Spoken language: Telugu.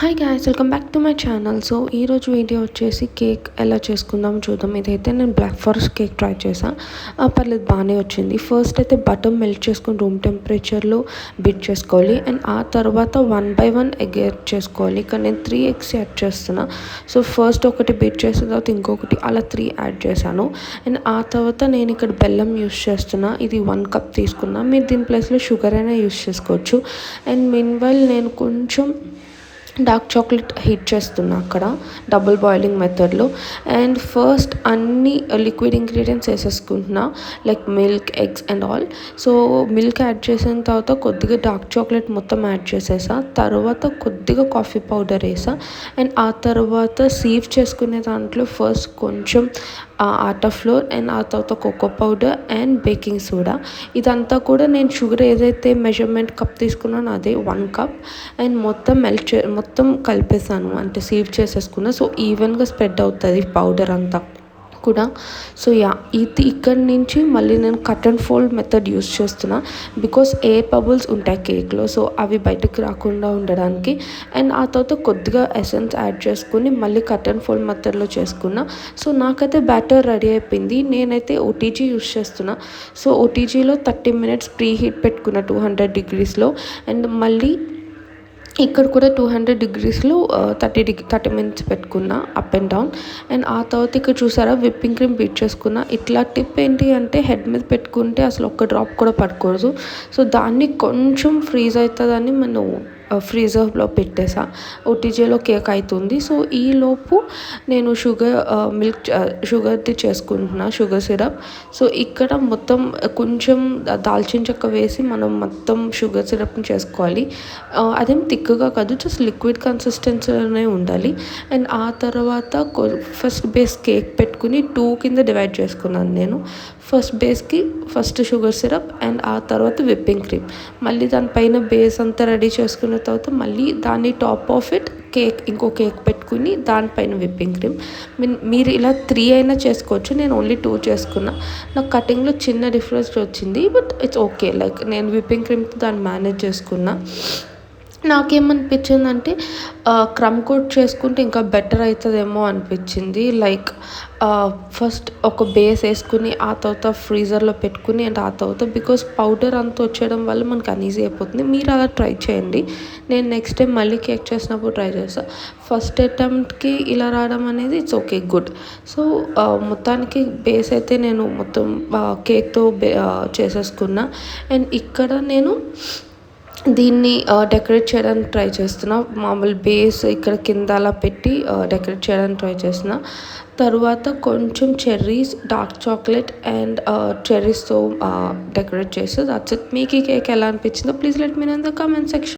Hi guys, welcome back to my channel. So ఈరోజు వీడియో వచ్చేసి కేక్ ఎలా చేసుకుందాం చూద్దాం. ఇదైతే నేను బ్లాక్ ఫారెస్ట్ కేక్ ట్రై చేశాను. పర్లేదు, బాగానే వచ్చింది. ఫస్ట్ అయితే బటర్ మెల్ట్ చేసుకుని రూమ్ టెంపరేచర్లో బీట్ చేసుకోవాలి. అండ్ ఆ తర్వాత 1 by 1 ఎగ్ యాడ్ చేసుకోవాలి. ఇక్కడ నేను 3 eggs యాడ్ చేస్తున్నా. సో ఫస్ట్ ఒకటి బీట్ చేసిన తర్వాత ఇంకొకటి అలా 3 యాడ్ చేశాను. అండ్ ఆ తర్వాత నేను ఇక్కడ బెల్లం యూస్ చేస్తున్నా. ఇది 1 cup తీసుకున్నా. మీరు దీని ప్లేస్లో షుగర్ అయినా యూస్ చేసుకోవచ్చు. అండ్ మీన్వైల్ నేను కొంచెం డార్క్ చాక్లెట్ హీట్ చేస్తున్నా అక్కడ డబుల్ బాయిలింగ్ మెథడ్లో. అండ్ ఫస్ట్ అన్ని లిక్విడ్ ఇంగ్రీడియంట్స్ వేసేసుకుంటున్నా, like milk, eggs and all. So milk add చేసిన తర్వాత కొద్దిగా డార్క్ చాక్లెట్ మొత్తం యాడ్ చేసేసా. తర్వాత కొద్దిగా కాఫీ పౌడర్ వేసా. అండ్ ఆ తర్వాత సీవ్ చేసుకునే దాంట్లో ఫస్ట్ కొంచెం ఆటా ఫ్లోర్ అండ్ ఆ తర్వాత cocoa powder and baking soda. ఇదంతా కూడా నేను షుగర్ ఏదైతే మెజర్మెంట్ కప్ తీసుకున్నానో అదే 1 cup. అండ్ మొత్తం మొత్తం కలిపేసాను, అంటే సీవ్ చేసేసుకున్నా. సో ఈవెన్గా స్ప్రెడ్ అవుతుంది పౌడర్ అంతా కూడా. సో ఇది ఇక్కడి నుంచి మళ్ళీ నేను cut and fold method use చేస్తున్నా, బికాస్ ఎయిర్ బబుల్స్ ఉంటాయి కేక్లో. సో అవి బయటకు రాకుండా ఉండడానికి. అండ్ ఆ తర్వాత కొద్దిగా ఎసెన్స్ యాడ్ చేసుకుని మళ్ళీ కట్ అండ్ ఫోల్డ్ మెథడ్లో చేసుకున్నా. సో నాకైతే బ్యాటర్ రెడీ అయిపోయింది. నేనైతే ఓటీజీ యూస్ చేస్తున్నా. సో ఓటీజీలో 30 minutes ప్రీ హీట్ పెట్టుకున్నా 200 degreesలో. అండ్ మళ్ళీ ఇక్కడ కూడా 200 degreesలో 30 minutes పెట్టుకున్నా అప్ అండ్ డౌన్. అండ్ ఆ తర్వాత ఇక్కడ చూసారా విప్పింగ్ క్రీమ్ బీట్ చేసుకున్నా. ఇట్లా టిప్ ఏంటి అంటే హెడ్ మీద పెట్టుకుంటే అసలు ఒక్క డ్రాప్ కూడా పడకూడదు. సో దాన్ని కొంచెం ఫ్రీజ్ అవుతుందని మనం ఫ్రీజర్లో పెట్టేసా. ఓటీజీలో కేక్ అవుతుంది. సో ఈలోపు నేను షుగర్ది చేసుకుంటున్నా, షుగర్ సిరప్. సో ఇక్కడ మొత్తం కొంచెం దాల్చిన చెక్క వేసి మనం మొత్తం షుగర్ సిరప్ని చేసుకోవాలి. అదేం థిక్గా కాదు, జస్ట్ లిక్విడ్ కన్సిస్టెన్సీలోనే ఉండాలి. అండ్ ఆ తర్వాత ఫస్ట్ బేస్ కేక్ పెట్టుకుని 2 కింద డివైడ్ చేసుకున్నాను నేను. ఫస్ట్ బేస్కి ఫస్ట్ షుగర్ సిరప్ అండ్ ఆ తర్వాత విప్పింగ్ క్రీమ్. మళ్ళీ దానిపైన బేస్ అంతా రెడీ చేసుకున్న తర్వాత మళ్ళీ దాన్ని టాప్ ఆఫ్ ఇట్ ఇంకో కేక్ పెట్టుకుని దానిపైన విప్పింగ్ క్రీమ్. మీరు ఇలా 3 అయినా చేసుకోవచ్చు. నేను ఓన్లీ 2 చేసుకున్నా. నాకు కటింగ్లో చిన్న డిఫరెన్స్ వచ్చింది, బట్ ఇట్స్ ఓకే. లైక్ నేను విప్పింగ్ క్రీమ్తో దాన్ని మేనేజ్ చేసుకున్నా. నాకేమనిపించిందంటే క్రమ్ కోట్ చేసుకుంటే ఇంకా బెటర్ అవుతుందేమో అనిపించింది. లైక్ ఫస్ట్ ఒక బేస్ వేసుకుని ఆ తర్వాత ఫ్రీజర్లో పెట్టుకుని అండ్ ఆ తర్వాత బికాస్ పౌడర్ అంతా వచ్చేయడం వల్ల మనకు అన్ఈజీ అయిపోతుంది. మీరు అలా ట్రై చేయండి. నేను నెక్స్ట్ టైం మళ్ళీ కేక్ చేసినప్పుడు ట్రై చేస్తాను. ఫస్ట్ అటెంప్ట్కి ఇలా రావడం అనేది ఇట్స్ ఓకే, గుడ్. సో మొత్తానికి బేస్ అయితే నేను మొత్తం కేక్తో చేసేసుకున్నా. అండ్ ఇక్కడ నేను దీన్ని డెకరేట్ చేయడానికి ట్రై చేస్తున్నా. మామూలు బేస్ ఇక్కడ కింద అలా పెట్టి డెకరేట్ చేయడానికి ట్రై చేస్తున్నా. తర్వాత కొంచెం చెర్రీస్, డార్క్ చాక్లెట్ అండ్ చెర్రీస్తో డెకరేట్ చేస్తే దట్స్ ఇట్. మీకు ఈ కేక్ ఎలా అనిపించిందో please let me know in the comment section.